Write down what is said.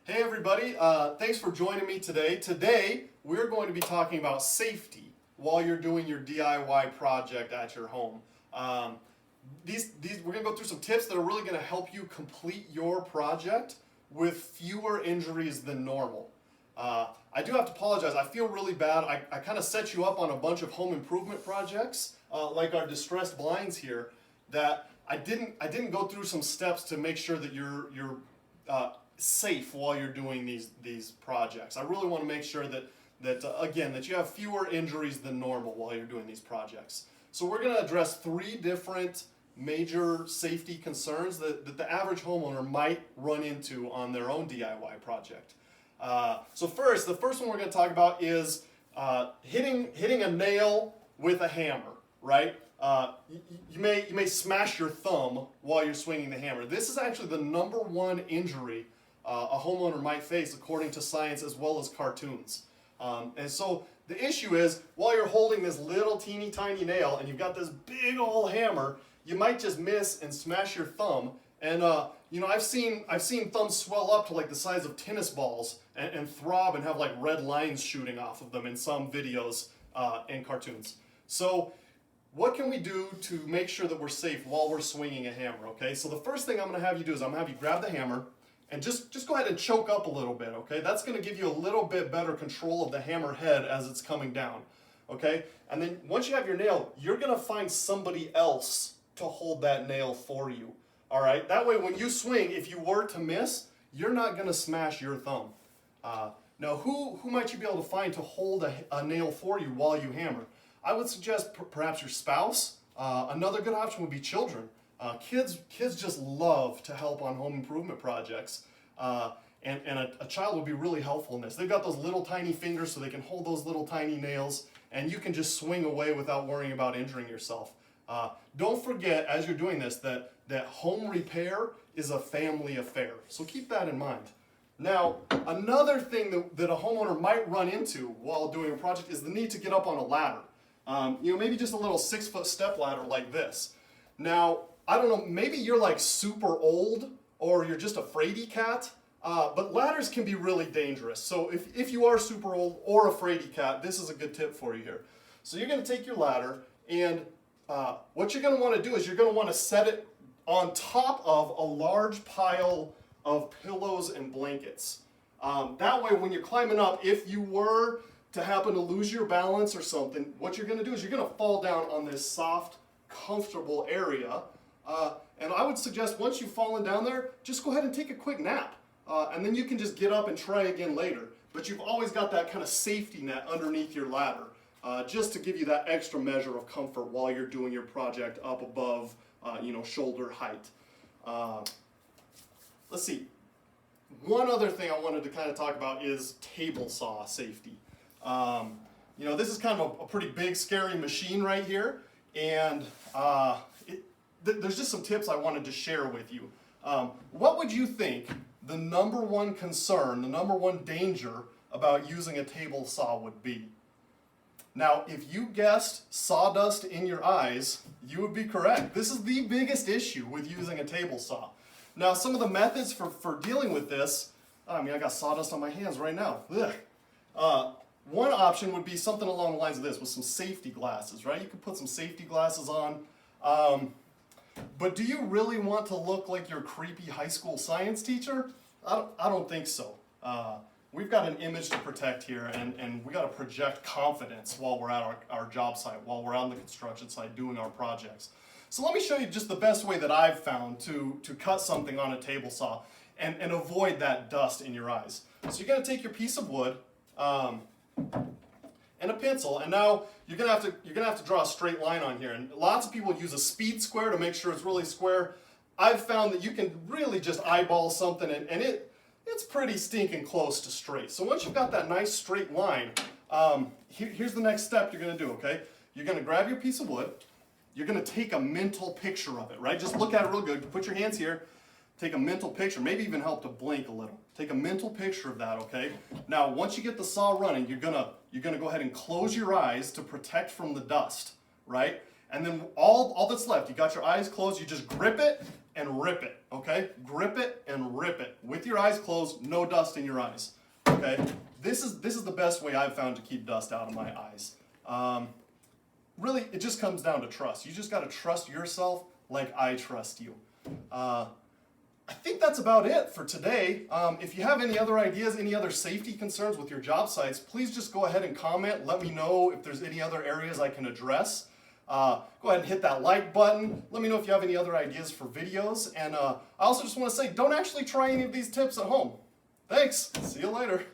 Hey everybody, thanks for joining me today. Today we're going to be talking about safety while you're doing your DIY project at your home. We're going to go through some tips that are really going to help you complete your project with fewer injuries than normal. I do have to apologize. I feel really bad. I kind of set you up on a bunch of home improvement projects, like our distressed blinds here, that I didn't go through some steps to make sure that you're safe while you're doing these projects. I really want to make sure that you have fewer injuries than normal while you're doing these projects. So we're going to address 3 different major safety concerns that the average homeowner might run into on their own DIY project. So the first one we're going to talk about is hitting a nail with a hammer, right? You may smash your thumb while you're swinging the hammer. This is actually the number one injury a homeowner might face according to science as well as cartoons. And so the issue is, while you're holding this little teeny tiny nail and you've got this big old hammer, you might just miss and smash your thumb. And I've seen thumbs swell up to like the size of tennis balls and throb and have like red lines shooting off of them in some videos and cartoons. So what can we do to make sure that we're safe while we're swinging a hammer, okay? So the first thing I'm going to have you do is I'm going to have you grab the hammer and just go ahead and choke up a little bit, okay? That's going to give you a little bit better control of the hammer head as it's coming down, okay? And then once you have your nail, you're going to find somebody else to hold that nail for you, all right? That way when you swing, if you were to miss, you're not going to smash your thumb. Now, who might you be able to find to hold a nail for you while you hammer? I would suggest perhaps your spouse. Another good option would be children. Kids just love to help on home improvement projects, and a child would be really helpful in this. They've got those little tiny fingers so they can hold those little tiny nails, and you can just swing away without worrying about injuring yourself. Don't forget, as you're doing this, that home repair is a family affair, so keep that in mind. Now, another thing that a homeowner might run into while doing a project is the need to get up on a ladder. Maybe just a little 6-foot step ladder like this. Now, I don't know, maybe you're like super old or you're just a fraidy cat, but ladders can be really dangerous. So if you are super old or a fraidy cat, this is a good tip for you here. So you're going to take your ladder, and what you're going to want to do is you're going to want to set it on top of a large pile of pillows and blankets. That way when you're climbing up, if you were to happen to lose your balance or something, what you're going to do is you're going to fall down on this soft, comfortable area. And I would suggest once you've fallen down there, just go ahead and take a quick nap. And then you can just get up and try again later. But you've always got that kind of safety net underneath your ladder, just to give you that extra measure of comfort while you're doing your project up above, shoulder height. Let's see. One other thing I wanted to kind of talk about is table saw safety. This is kind of a pretty big, scary machine right here, and there's just some tips I wanted to share with you. What would you think the number one concern, the number one danger about using a table saw would be? Now, if you guessed sawdust in your eyes, you would be correct. This is the biggest issue with using a table saw. Now, some of the methods for dealing with this, I got sawdust on my hands right now. One option would be something along the lines of this, with some safety glasses, right? You could put some safety glasses on. But do you really want to look like your creepy high school science teacher? I don't think so. We've got an image to protect here, and we got to project confidence while we're at our job site, while we're on the construction site doing our projects. So let me show you just the best way that I've found to cut something on a table saw and avoid that dust in your eyes. So you're going to take your piece of wood and a pencil, and now you're gonna have to draw a straight line on here. And lots of people use a speed square to make sure it's really square. I've found that you can really just eyeball something, and it's pretty stinking close to straight. So once you've got that nice straight line, here's the next step you're gonna do. Okay, you're gonna grab your piece of wood. You're gonna take a mental picture of it, right? Just look at it real good. Put your hands here. Take a mental picture, maybe even help to blink a little. Take a mental picture of that, okay? Now, once you get the saw running, you're gonna go ahead and close your eyes to protect from the dust, right? And then all that's left, you got your eyes closed, you just grip it and rip it, okay? Grip it and rip it. With your eyes closed, no dust in your eyes, okay? This is the best way I've found to keep dust out of my eyes. Really, it just comes down to trust. You just gotta trust yourself like I trust you. I think that's about it for today. If you have any other ideas, any other safety concerns with your job sites, please just go ahead and comment. Let me know if there's any other areas I can address. Go ahead and hit that like button. Let me know if you have any other ideas for videos. And I also just want to say, don't actually try any of these tips at home. Thanks. See you later.